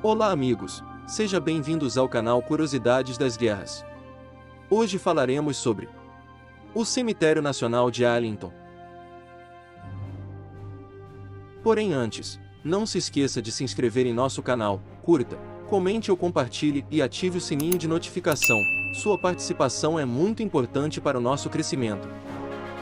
Olá amigos, sejam bem-vindos ao canal Curiosidades das Guerras. Hoje falaremos sobre o Cemitério Nacional de Arlington. Porém antes, não se esqueça de se inscrever em nosso canal, curta, comente ou compartilhe e ative o sininho de notificação. Sua participação é muito importante para o nosso crescimento.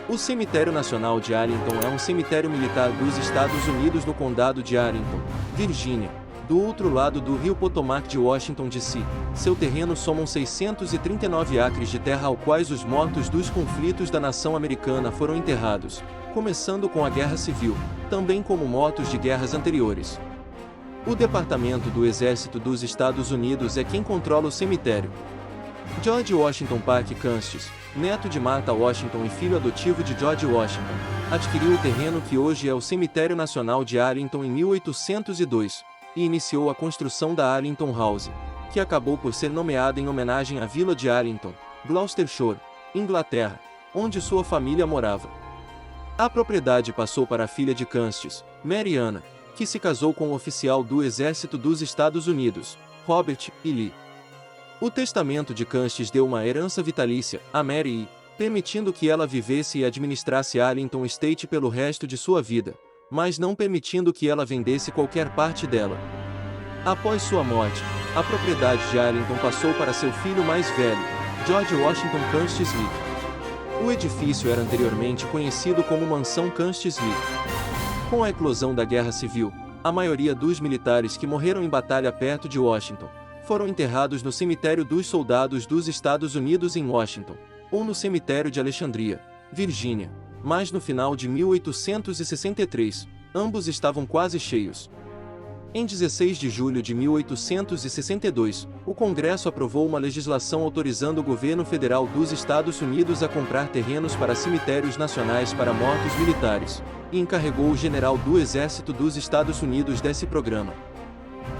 O Cemitério Nacional de Arlington é um cemitério militar dos Estados Unidos no condado de Arlington, Virgínia, do outro lado do rio Potomac de Washington D.C. Seu terreno somam 639 acres de terra ao quais os mortos dos conflitos da nação americana foram enterrados, começando com a Guerra Civil, também como mortos de guerras anteriores. O Departamento do Exército dos Estados Unidos é quem controla o cemitério. George Washington Parke Custis, neto de Martha Washington e filho adotivo de George Washington, adquiriu o terreno que hoje é o Cemitério Nacional de Arlington em 1802, e iniciou a construção da Arlington House, que acabou por ser nomeada em homenagem à vila de Arlington, Gloucestershire, Inglaterra, onde sua família morava. A propriedade passou para a filha de Custis, Mary Anna, que se casou com um oficial do Exército dos Estados Unidos, Robert E. Lee. O testamento de Custis deu uma herança vitalícia a Mary E., permitindo que ela vivesse e administrasse Arlington Estate pelo resto de sua vida, mas não permitindo que ela vendesse qualquer parte dela. Após sua morte, a propriedade de Arlington passou para seu filho mais velho, George Washington Custis Lee. O edifício era anteriormente conhecido como Mansão Custis Lee. Com a eclosão da Guerra Civil, a maioria dos militares que morreram em batalha perto de Washington foram enterrados no Cemitério dos Soldados dos Estados Unidos em Washington, ou no Cemitério de Alexandria, Virgínia, mas no final de 1863, ambos estavam quase cheios. Em 16 de julho de 1862, o Congresso aprovou uma legislação autorizando o governo federal dos Estados Unidos a comprar terrenos para cemitérios nacionais para mortos militares, e encarregou o general do Exército dos Estados Unidos desse programa.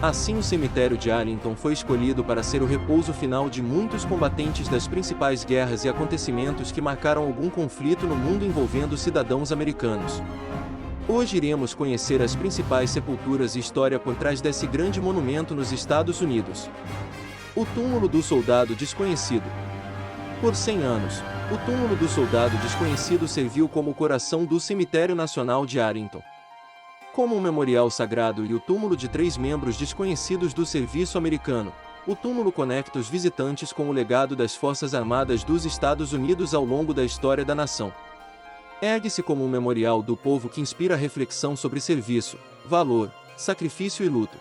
Assim, o cemitério de Arlington foi escolhido para ser o repouso final de muitos combatentes das principais guerras e acontecimentos que marcaram algum conflito no mundo envolvendo cidadãos americanos. Hoje iremos conhecer as principais sepulturas e história por trás desse grande monumento nos Estados Unidos. O Túmulo do Soldado Desconhecido. Por 100 anos, o Túmulo do Soldado Desconhecido serviu como o coração do Cemitério Nacional de Arlington. Como um memorial sagrado e o túmulo de 3 membros desconhecidos do serviço americano, o túmulo conecta os visitantes com o legado das Forças Armadas dos Estados Unidos ao longo da história da nação. Ergue-se como um memorial do povo que inspira a reflexão sobre serviço, valor, sacrifício e luto.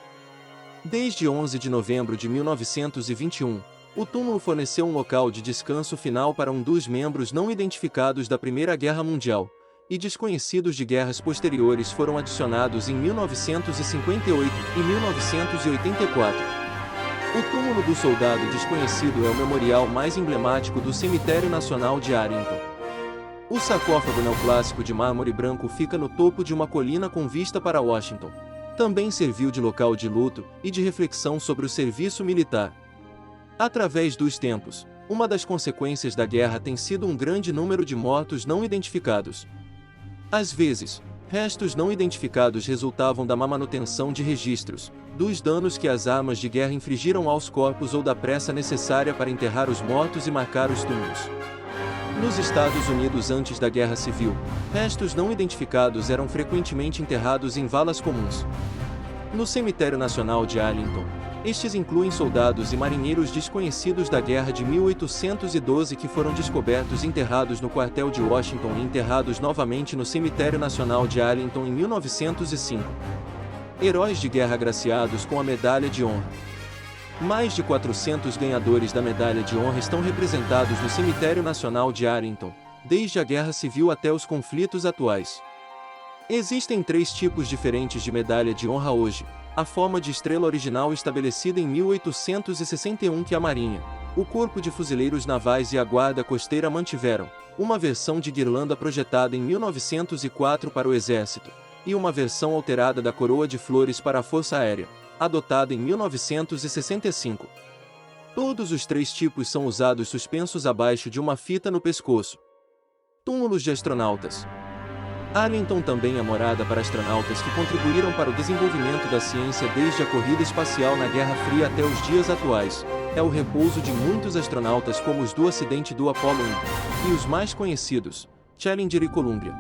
Desde 11 de novembro de 1921, o túmulo forneceu um local de descanso final para um dos membros não identificados da Primeira Guerra Mundial, e desconhecidos de guerras posteriores foram adicionados em 1958 e 1984. O Túmulo do Soldado Desconhecido é o memorial mais emblemático do Cemitério Nacional de Arlington. O sarcófago neoclássico de mármore branco fica no topo de uma colina com vista para Washington. Também serviu de local de luto e de reflexão sobre o serviço militar. Através dos tempos, uma das consequências da guerra tem sido um grande número de mortos não identificados. Às vezes, restos não identificados resultavam da má manutenção de registros, dos danos que as armas de guerra infligiram aos corpos ou da pressa necessária para enterrar os mortos e marcar os túmulos. Nos Estados Unidos antes da Guerra Civil, restos não identificados eram frequentemente enterrados em valas comuns. No Cemitério Nacional de Arlington, estes incluem soldados e marinheiros desconhecidos da Guerra de 1812 que foram descobertos enterrados no quartel de Washington e enterrados novamente no Cemitério Nacional de Arlington em 1905. Heróis de guerra agraciados com a Medalha de Honra. Mais de 400 ganhadores da Medalha de Honra estão representados no Cemitério Nacional de Arlington, desde a Guerra Civil até os conflitos atuais. Existem 3 tipos diferentes de Medalha de Honra hoje: a forma de estrela original estabelecida em 1861 que a Marinha, o Corpo de Fuzileiros Navais e a Guarda Costeira mantiveram, uma versão de guirlanda projetada em 1904 para o Exército, e uma versão alterada da coroa de flores para a Força Aérea, adotada em 1965. Todos os 3 tipos são usados suspensos abaixo de uma fita no pescoço. Túmulos de astronautas. Arlington também é morada para astronautas que contribuíram para o desenvolvimento da ciência desde a corrida espacial na Guerra Fria até os dias atuais. É o repouso de muitos astronautas como os do acidente do Apollo 1 e os mais conhecidos, Challenger e Columbia.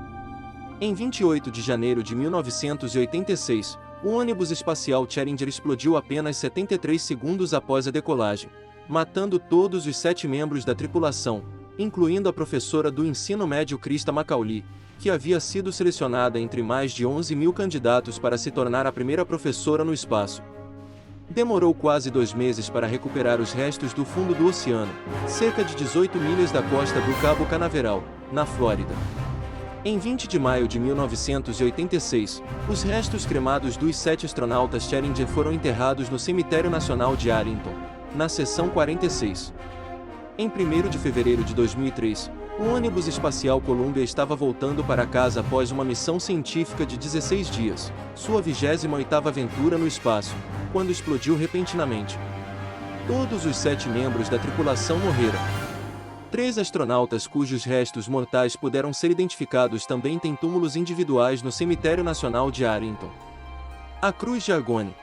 Em 28 de janeiro de 1986, o ônibus espacial Challenger explodiu apenas 73 segundos após a decolagem, matando todos os 7 membros da tripulação, incluindo a professora do ensino médio Christa Macaulay, que havia sido selecionada entre mais de 11 mil candidatos para se tornar a primeira professora no espaço. Demorou quase 2 meses para recuperar os restos do fundo do oceano, cerca de 18 milhas da costa do Cabo Canaveral, na Flórida. Em 20 de maio de 1986, os restos cremados dos 7 astronautas Challenger foram enterrados no Cemitério Nacional de Arlington, na seção 46. Em 1º de fevereiro de 2003, o ônibus espacial Columbia estava voltando para casa após uma missão científica de 16 dias, sua 28ª aventura no espaço, quando explodiu repentinamente. Todos os 7 membros da tripulação morreram. 3 astronautas cujos restos mortais puderam ser identificados também têm túmulos individuais no Cemitério Nacional de Arlington. A Cruz de Argonne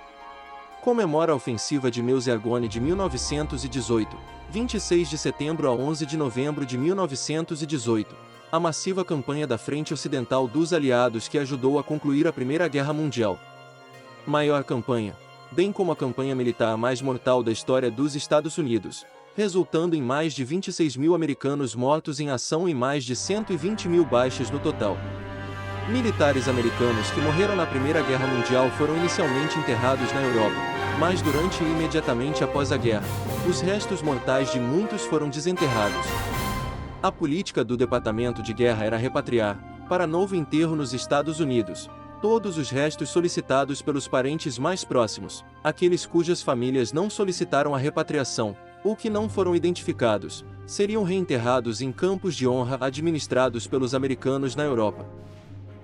comemora a ofensiva de Meuse Argonne de 1918, 26 de setembro a 11 de novembro de 1918, a massiva campanha da Frente Ocidental dos Aliados que ajudou a concluir a Primeira Guerra Mundial. Maior campanha, bem como a campanha militar mais mortal da história dos Estados Unidos, resultando em mais de 26 mil americanos mortos em ação e mais de 120 mil baixas no total. Militares americanos que morreram na Primeira Guerra Mundial foram inicialmente enterrados na Europa, mas durante e imediatamente após a guerra, os restos mortais de muitos foram desenterrados. A política do Departamento de Guerra era repatriar, para novo enterro nos Estados Unidos, todos os restos solicitados pelos parentes mais próximos, aqueles cujas famílias não solicitaram a repatriação, ou que não foram identificados, seriam reenterrados em campos de honra administrados pelos americanos na Europa.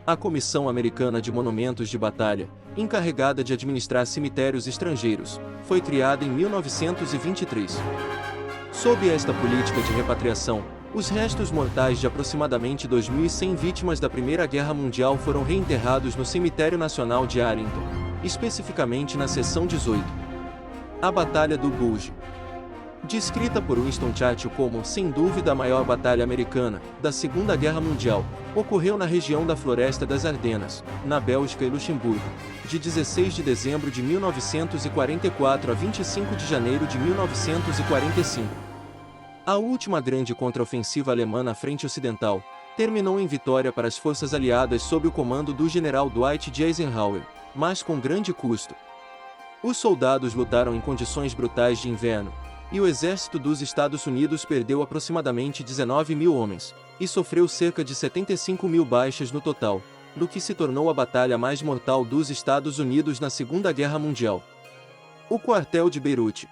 A Comissão Americana de Monumentos de Batalha, encarregada de administrar cemitérios estrangeiros, foi criada em 1923. Sob esta política de repatriação, os restos mortais de aproximadamente 2.100 vítimas da Primeira Guerra Mundial foram reenterrados no Cemitério Nacional de Arlington, especificamente na seção 18. A Batalha do Bulge, descrita por Winston Churchill como, sem dúvida, a maior batalha americana da Segunda Guerra Mundial, ocorreu na região da Floresta das Ardenas, na Bélgica e Luxemburgo, de 16 de dezembro de 1944 a 25 de janeiro de 1945. A última grande contraofensiva alemã na frente ocidental terminou em vitória para as forças aliadas sob o comando do general Dwight D. Eisenhower, mas com grande custo. Os soldados lutaram em condições brutais de inverno, e o exército dos Estados Unidos perdeu aproximadamente 19 mil homens, e sofreu cerca de 75 mil baixas no total, no que se tornou a batalha mais mortal dos Estados Unidos na Segunda Guerra Mundial. O quartel de Beirute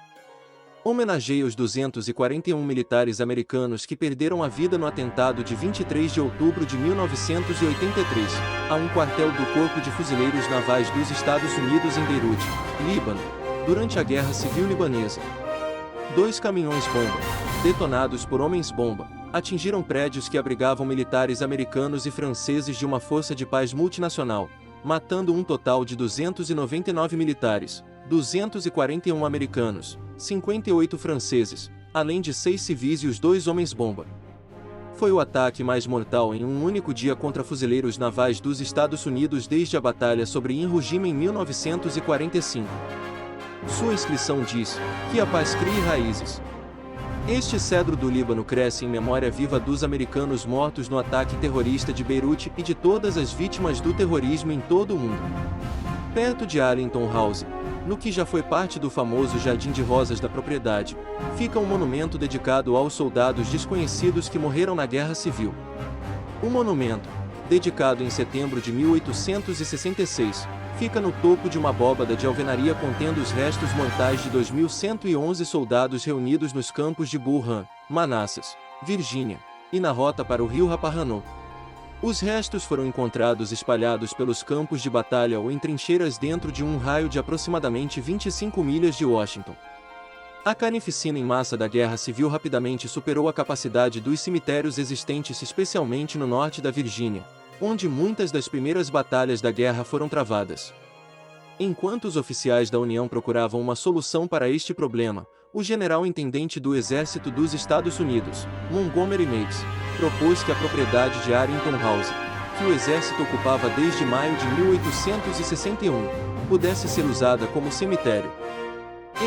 homenageia os 241 militares americanos que perderam a vida no atentado de 23 de outubro de 1983, a um quartel do Corpo de Fuzileiros Navais dos Estados Unidos em Beirute, Líbano, durante a Guerra Civil Libanesa. 2 caminhões-bomba, detonados por homens-bomba, atingiram prédios que abrigavam militares americanos e franceses de uma força de paz multinacional, matando um total de 299 militares, 241 americanos, 58 franceses, além de 6 civis e os 2 homens-bomba. Foi o ataque mais mortal em um único dia contra fuzileiros navais dos Estados Unidos desde a Batalha sobre Iwo Jima em 1945. Sua inscrição diz que a paz crie raízes. Este cedro do Líbano cresce em memória viva dos americanos mortos no ataque terrorista de Beirute e de todas as vítimas do terrorismo em todo o mundo. Perto de Arlington House, no que já foi parte do famoso Jardim de Rosas da propriedade, fica um monumento dedicado aos soldados desconhecidos que morreram na Guerra Civil. O monumento, dedicado em setembro de 1866, fica no topo de uma abóbada de alvenaria contendo os restos mortais de 2.111 soldados reunidos nos campos de Bull Run, Manassas, Virgínia, e na rota para o rio Rappahannock. Os restos foram encontrados espalhados pelos campos de batalha ou em trincheiras dentro de um raio de aproximadamente 25 milhas de Washington. A carnificina em massa da Guerra Civil rapidamente superou a capacidade dos cemitérios existentes especialmente no norte da Virgínia, onde muitas das primeiras batalhas da guerra foram travadas. Enquanto os oficiais da União procuravam uma solução para este problema, o general-intendente do Exército dos Estados Unidos, Montgomery Meigs, propôs que a propriedade de Arlington House, que o exército ocupava desde maio de 1861, pudesse ser usada como cemitério.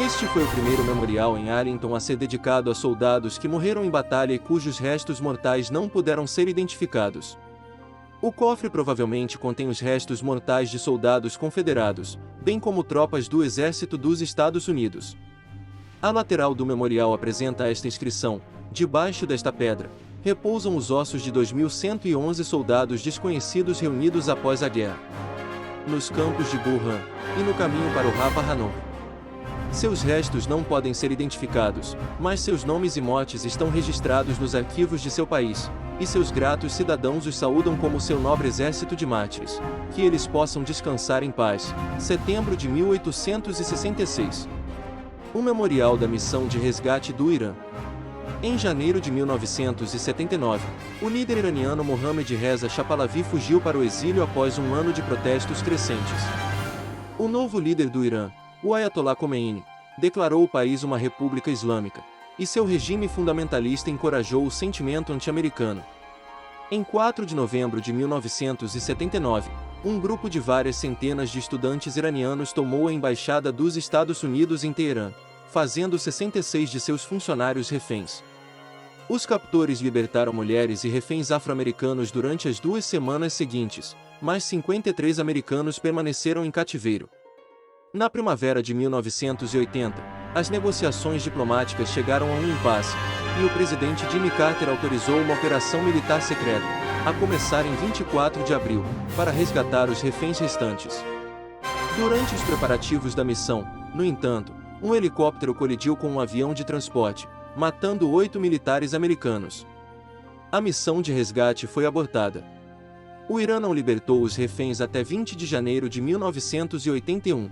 Este foi o primeiro memorial em Arlington a ser dedicado a soldados que morreram em batalha e cujos restos mortais não puderam ser identificados. O cofre provavelmente contém os restos mortais de soldados confederados, bem como tropas do Exército dos Estados Unidos. A lateral do memorial apresenta esta inscrição: debaixo desta pedra, repousam os ossos de 2.111 soldados desconhecidos reunidos após a guerra, nos campos de Bull Run, e no caminho para o Rappahannock. Seus restos não podem ser identificados, mas seus nomes e mortes estão registrados nos arquivos de seu país, e seus gratos cidadãos os saúdam como seu nobre exército de mártires. Que eles possam descansar em paz. Setembro de 1866. O Memorial da Missão de Resgate do Irã. Em janeiro de 1979, o líder iraniano Mohammad Reza Pahlavi fugiu para o exílio após um ano de protestos crescentes. O novo líder do Irã, o Ayatollah Khomeini, declarou o país uma república islâmica, e seu regime fundamentalista encorajou o sentimento anti-americano. Em 4 de novembro de 1979, um grupo de várias centenas de estudantes iranianos tomou a embaixada dos Estados Unidos em Teherã, fazendo 66 de seus funcionários reféns. Os captores libertaram mulheres e reféns afro-americanos durante as 2 semanas seguintes, mas 53 americanos permaneceram em cativeiro. Na primavera de 1980, as negociações diplomáticas chegaram a um impasse, e o presidente Jimmy Carter autorizou uma operação militar secreta, a começar em 24 de abril, para resgatar os reféns restantes. Durante os preparativos da missão, no entanto, um helicóptero colidiu com um avião de transporte, matando 8 militares americanos. A missão de resgate foi abortada. O Irã não libertou os reféns até 20 de janeiro de 1981.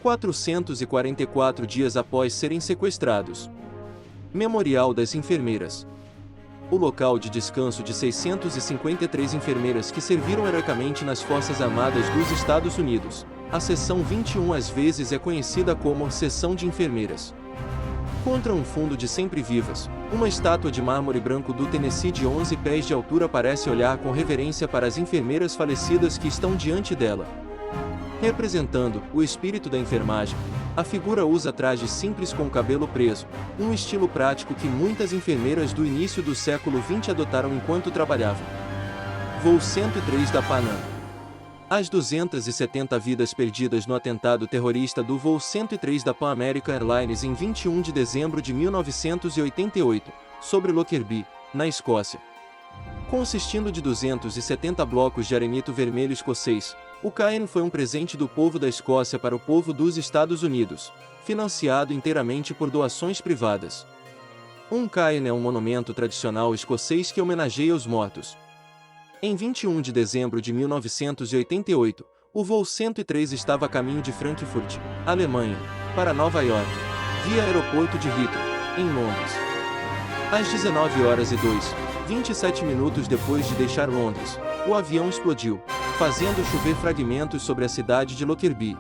444 dias após serem sequestrados. Memorial das Enfermeiras. O local de descanso de 653 enfermeiras que serviram heroicamente nas Forças Armadas dos Estados Unidos. A seção 21 às vezes é conhecida como Seção de Enfermeiras. Contra um fundo de sempre vivas, uma estátua de mármore branco do Tennessee de 11 pés de altura parece olhar com reverência para as enfermeiras falecidas que estão diante dela. Representando o espírito da enfermagem, a figura usa trajes simples com o cabelo preso, um estilo prático que muitas enfermeiras do início do século XX adotaram enquanto trabalhavam. Voo 103 da Pan Am. As 270 vidas perdidas no atentado terrorista do voo 103 da Pan American Airlines em 21 de dezembro de 1988, sobre Lockerbie, na Escócia. Consistindo de 270 blocos de arenito vermelho escocês, o Cairn foi um presente do povo da Escócia para o povo dos Estados Unidos, financiado inteiramente por doações privadas. Um Cairn é um monumento tradicional escocês que homenageia os mortos. Em 21 de dezembro de 1988, o voo 103 estava a caminho de Frankfurt, Alemanha, para Nova York, via aeroporto de Heathrow, em Londres. Às 19h27 minutos depois de deixar Londres, o avião explodiu, fazendo chover fragmentos sobre a cidade de Lockerbie.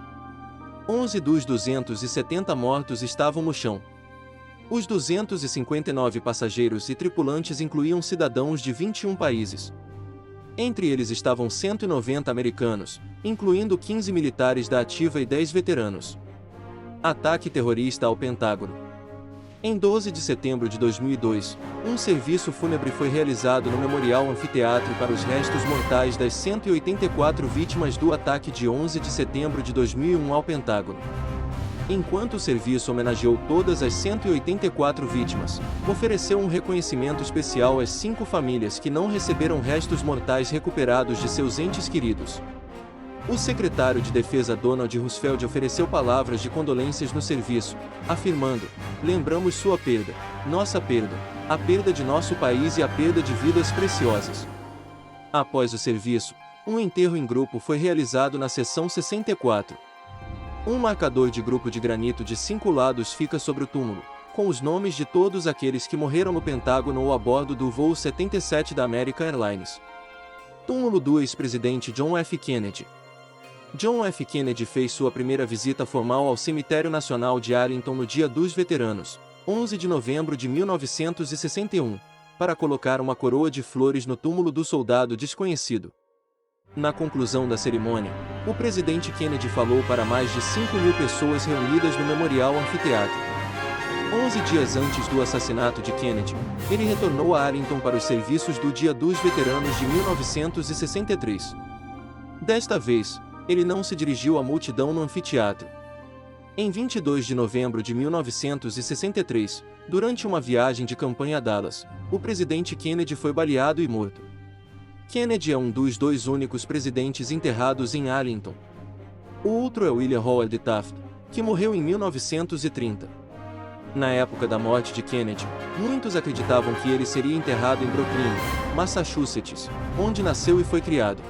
11 dos 270 mortos estavam no chão. Os 259 passageiros e tripulantes incluíam cidadãos de 21 países. Entre eles estavam 190 americanos, incluindo 15 militares da ativa e 10 veteranos. Ataque terrorista ao Pentágono. Em 12 de setembro de 2002, um serviço fúnebre foi realizado no Memorial Anfiteatro para os restos mortais das 184 vítimas do ataque de 11 de setembro de 2001 ao Pentágono. Enquanto o serviço homenageou todas as 184 vítimas, ofereceu um reconhecimento especial às 5 famílias que não receberam restos mortais recuperados de seus entes queridos. O secretário de Defesa Donald Rumsfeld ofereceu palavras de condolências no serviço, afirmando: "Lembramos sua perda, nossa perda, a perda de nosso país e a perda de vidas preciosas." Após o serviço, um enterro em grupo foi realizado na seção 64. Um marcador de grupo de granito de 5 lados fica sobre o túmulo, com os nomes de todos aqueles que morreram no Pentágono ou a bordo do voo 77 da American Airlines. Túmulo do ex-presidente John F. Kennedy. John F. Kennedy fez sua primeira visita formal ao Cemitério Nacional de Arlington no Dia dos Veteranos, 11 de novembro de 1961, para colocar uma coroa de flores no túmulo do soldado desconhecido. Na conclusão da cerimônia, o presidente Kennedy falou para mais de 5.000 pessoas reunidas no Memorial Anfiteatro. 11 dias antes do assassinato de Kennedy, ele retornou a Arlington para os serviços do Dia dos Veteranos de 1963. Desta vez, ele não se dirigiu à multidão no anfiteatro. Em 22 de novembro de 1963, durante uma viagem de campanha a Dallas, o presidente Kennedy foi baleado e morto. Kennedy é um dos dois únicos presidentes enterrados em Arlington. O outro é William Howard Taft, que morreu em 1930. Na época da morte de Kennedy, muitos acreditavam que ele seria enterrado em Brooklyn, Massachusetts, onde nasceu e foi criado.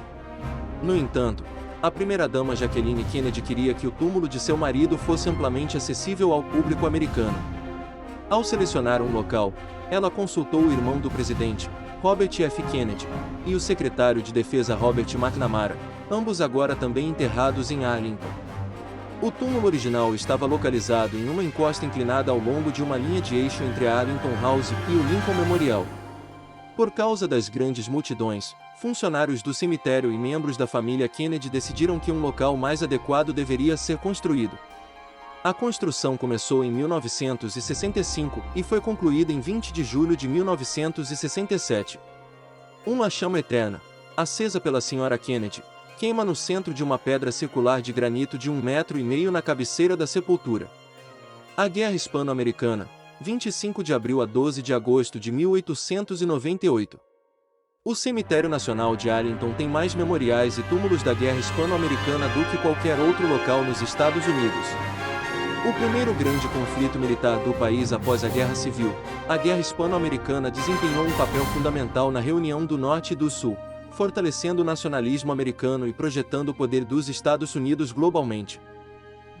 No entanto, a primeira-dama Jacqueline Kennedy queria que o túmulo de seu marido fosse amplamente acessível ao público americano. Ao selecionar um local, ela consultou o irmão do presidente, Robert F. Kennedy, e o secretário de Defesa Robert McNamara, ambos agora também enterrados em Arlington. O túmulo original estava localizado em uma encosta inclinada ao longo de uma linha de eixo entre a Arlington House e o Lincoln Memorial. Por causa das grandes multidões, funcionários do cemitério e membros da família Kennedy decidiram que um local mais adequado deveria ser construído. A construção começou em 1965 e foi concluída em 20 de julho de 1967. Uma chama eterna, acesa pela Sra. Kennedy, queima no centro de uma pedra circular de granito de 1,5 metros na cabeceira da sepultura. A Guerra Hispano-Americana, 25 de abril a 12 de agosto de 1898. O Cemitério Nacional de Arlington tem mais memoriais e túmulos da Guerra Hispano-Americana do que qualquer outro local nos Estados Unidos. O primeiro grande conflito militar do país após a Guerra Civil, a Guerra Hispano-Americana desempenhou um papel fundamental na reunião do Norte e do Sul, fortalecendo o nacionalismo americano e projetando o poder dos Estados Unidos globalmente.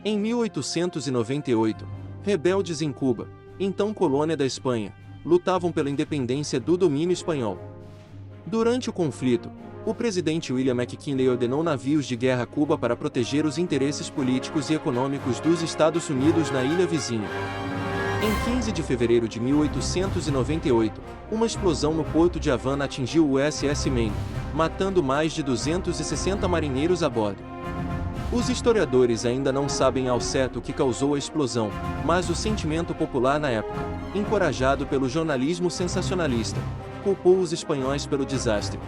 Em 1898, rebeldes em Cuba, então colônia da Espanha, lutavam pela independência do domínio espanhol. Durante o conflito, o presidente William McKinley ordenou navios de guerra a Cuba para proteger os interesses políticos e econômicos dos Estados Unidos na ilha vizinha. Em 15 de fevereiro de 1898, uma explosão no porto de Havana atingiu o USS Maine, matando mais de 260 marinheiros a bordo. Os historiadores ainda não sabem ao certo o que causou a explosão, mas o sentimento popular na época, encorajado pelo jornalismo sensacionalista, culpou os espanhóis pelo desastre.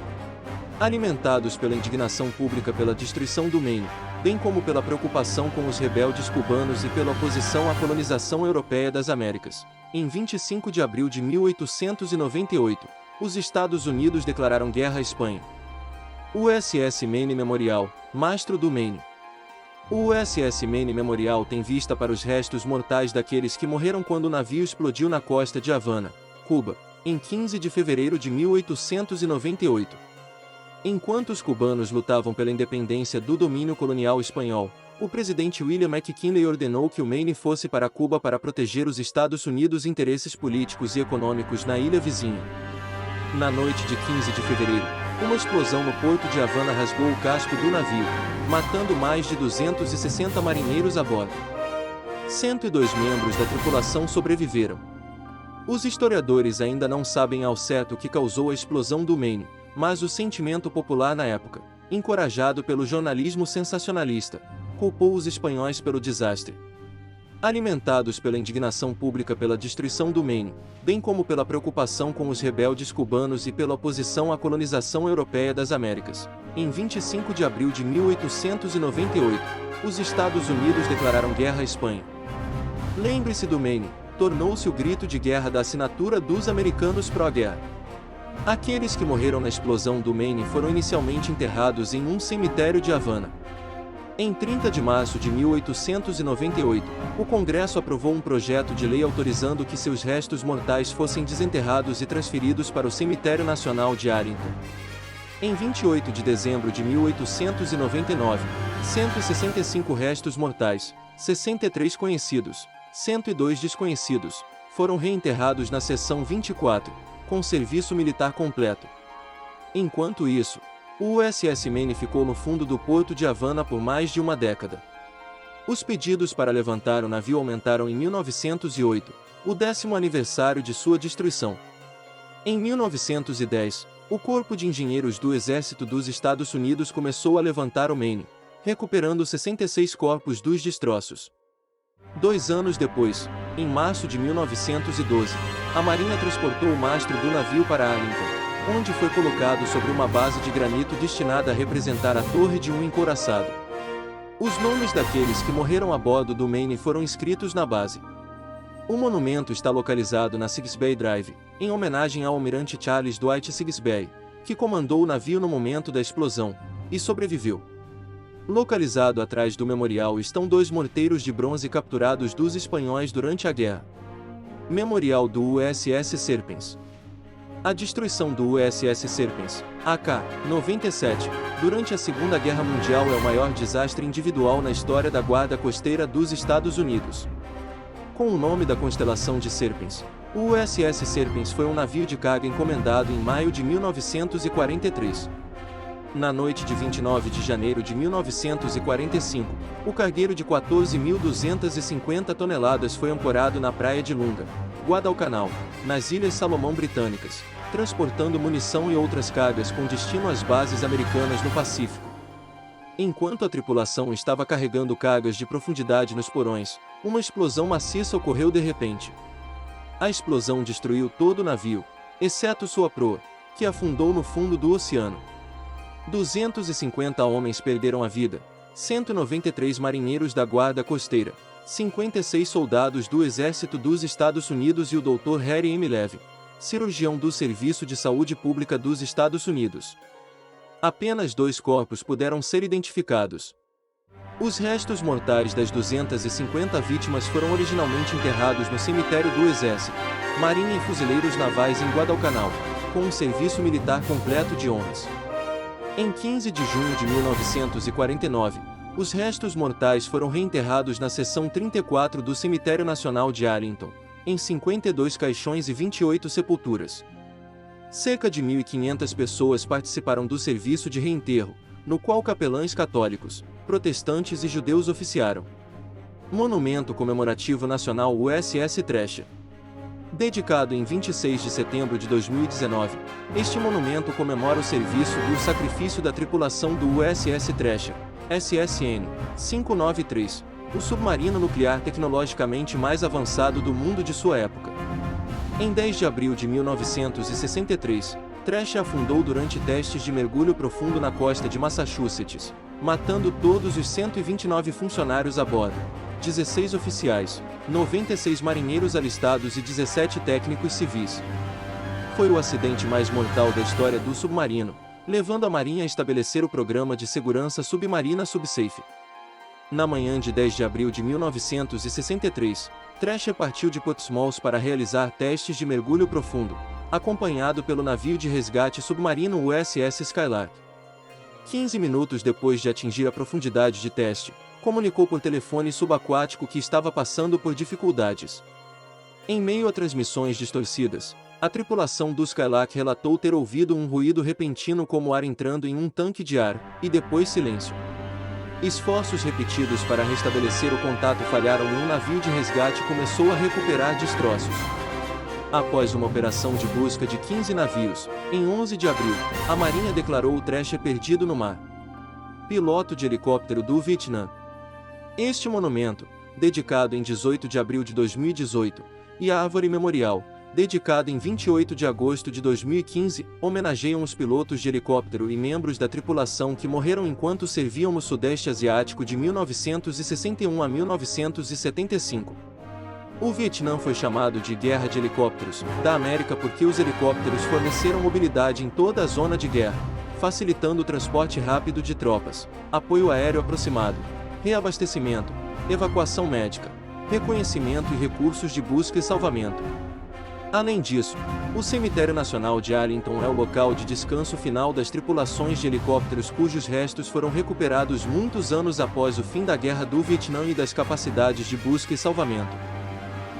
Alimentados pela indignação pública pela destruição do Maine, bem como pela preocupação com os rebeldes cubanos e pela oposição à colonização europeia das Américas, em 25 de abril de 1898, os Estados Unidos declararam guerra à Espanha. O USS Maine Memorial, mastro do Maine. O USS Maine Memorial tem vista para os restos mortais daqueles que morreram quando o navio explodiu na costa de Havana, Cuba, em 15 de fevereiro de 1898. Enquanto os cubanos lutavam pela independência do domínio colonial espanhol, o presidente William McKinley ordenou que o Maine fosse para Cuba para proteger os Estados Unidos interesses políticos e econômicos na ilha vizinha. Na noite de 15 de fevereiro, uma explosão no porto de Havana rasgou o casco do navio, matando mais de 260 marinheiros a bordo. 102 membros da tripulação sobreviveram. Os historiadores ainda não sabem ao certo o que causou a explosão do Maine, mas o sentimento popular na época, encorajado pelo jornalismo sensacionalista, culpou os espanhóis pelo desastre. Alimentados pela indignação pública pela destruição do Maine, bem como pela preocupação com os rebeldes cubanos e pela oposição à colonização europeia das Américas, em 25 de abril de 1898, os Estados Unidos declararam guerra à Espanha. Lembre-se do Maine, tornou-se o grito de guerra da assinatura dos americanos pró-guerra. Aqueles que morreram na explosão do Maine foram inicialmente enterrados em um cemitério de Havana. Em 30 de março de 1898, o Congresso aprovou um projeto de lei autorizando que seus restos mortais fossem desenterrados e transferidos para o Cemitério Nacional de Arlington. Em 28 de dezembro de 1899, 165 restos mortais, 63 conhecidos, 102 desconhecidos, foram reenterrados na seção 24, com serviço militar completo. Enquanto isso, O USS Maine ficou no fundo do porto de Havana por mais de uma década. Os pedidos para levantar o navio aumentaram em 1908, o 10º aniversário de sua destruição. Em 1910, o Corpo de Engenheiros do Exército dos Estados Unidos começou a levantar o Maine, recuperando 66 corpos dos destroços. 2 anos depois, em março de 1912, a Marinha transportou o mastro do navio para Arlington, onde foi colocado sobre uma base de granito destinada a representar a torre de um encouraçado. Os nomes daqueles que morreram a bordo do Maine foram inscritos na base. O monumento está localizado na Sigsbee Drive, em homenagem ao almirante Charles Dwight Sigsbee, que comandou o navio no momento da explosão, e sobreviveu. Localizado atrás do memorial estão 2 morteiros de bronze capturados dos espanhóis durante a guerra. Memorial do USS Serpens. A destruição do USS Serpens, AK-97, durante a Segunda Guerra Mundial é o maior desastre individual na história da Guarda Costeira dos Estados Unidos. Com o nome da constelação de Serpens, o USS Serpens foi um navio de carga encomendado em maio de 1943. Na noite de 29 de janeiro de 1945, o cargueiro de 14.250 toneladas foi ancorado na praia de Lunga, Guadalcanal, nas Ilhas Salomão Britânicas, transportando munição e outras cargas com destino às bases americanas no Pacífico. Enquanto a tripulação estava carregando cargas de profundidade nos porões, uma explosão maciça ocorreu de repente. A explosão destruiu todo o navio, exceto sua proa, que afundou no fundo do oceano. 250 homens perderam a vida, 193 marinheiros da Guarda Costeira, 56 soldados do Exército dos Estados Unidos e o Dr. Harry M. Levy, cirurgião do Serviço de Saúde Pública dos Estados Unidos. Apenas 2 corpos puderam ser identificados. Os restos mortais das 250 vítimas foram originalmente enterrados no cemitério do Exército, Marinha e Fuzileiros Navais em Guadalcanal, com um serviço militar completo de honras. Em 15 de junho de 1949, os restos mortais foram reenterrados na seção 34 do Cemitério Nacional de Arlington, em 52 caixões e 28 sepulturas. Cerca de 1.500 pessoas participaram do serviço de reenterro, no qual capelães católicos, protestantes e judeus oficiaram. Monumento Comemorativo Nacional USS Thrasher. Dedicado em 26 de setembro de 2019, este monumento comemora o serviço e o sacrifício da tripulação do USS Thrasher, SSN 593, o submarino nuclear tecnologicamente mais avançado do mundo de sua época. Em 10 de abril de 1963, Thrasher afundou durante testes de mergulho profundo na costa de Massachusetts, matando todos os 129 funcionários a bordo, 16 oficiais, 96 marinheiros alistados e 17 técnicos civis. Foi o acidente mais mortal da história do submarino, levando a Marinha a estabelecer o Programa de Segurança Submarina SubSafe. Na manhã de 10 de abril de 1963, Thrasher partiu de Portsmouth para realizar testes de mergulho profundo, acompanhado pelo navio de resgate submarino USS Skylark. 15 minutos depois de atingir a profundidade de teste, comunicou por telefone subaquático que estava passando por dificuldades. Em meio a transmissões distorcidas, a tripulação do Skylark relatou ter ouvido um ruído repentino como ar entrando em um tanque de ar, e depois silêncio. Esforços repetidos para restabelecer o contato falharam e um navio de resgate começou a recuperar destroços. Após uma operação de busca de 15 navios, em 11 de abril, a Marinha declarou o Thrasher perdido no mar. Piloto de helicóptero do Vietnã. Este monumento, dedicado em 18 de abril de 2018, e a Árvore Memorial, dedicado em 28 de agosto de 2015, homenageiam os pilotos de helicóptero e membros da tripulação que morreram enquanto serviam no Sudeste Asiático de 1961 a 1975. O Vietnã foi chamado de Guerra de Helicópteros da América porque os helicópteros forneceram mobilidade em toda a zona de guerra, facilitando o transporte rápido de tropas, apoio aéreo aproximado, reabastecimento, evacuação médica, reconhecimento e recursos de busca e salvamento. Além disso, o Cemitério Nacional de Arlington é o local de descanso final das tripulações de helicópteros cujos restos foram recuperados muitos anos após o fim da Guerra do Vietnã e das capacidades de busca e salvamento.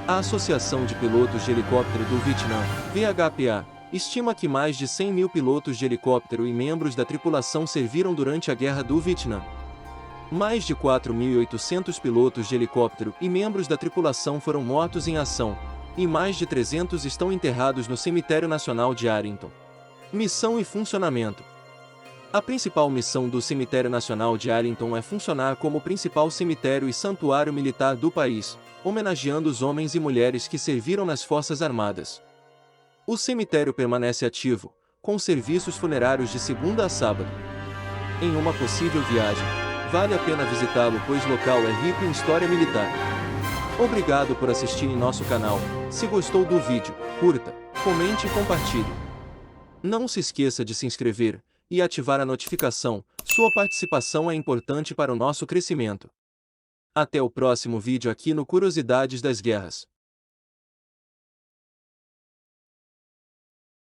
A Associação de Pilotos de Helicóptero do Vietnã, VHPA, Estima que mais de 100 mil pilotos de helicóptero e membros da tripulação serviram durante a Guerra do Vietnã. Mais de 4.800 pilotos de helicóptero e membros da tripulação foram mortos em ação, e mais de 300 estão enterrados no Cemitério Nacional de Arlington. Missão e funcionamento. A principal missão do Cemitério Nacional de Arlington é funcionar como o principal cemitério e santuário militar do país, homenageando os homens e mulheres que serviram nas Forças Armadas. O cemitério permanece ativo, com serviços funerários de segunda a sábado. Em uma possível viagem, vale a pena visitá-lo pois o local é rico em história militar. Obrigado por assistir em nosso canal. Se gostou do vídeo, curta, comente e compartilhe. Não se esqueça de se inscrever e ativar a notificação, sua participação é importante para o nosso crescimento. Até o próximo vídeo aqui no Curiosidades das Guerras.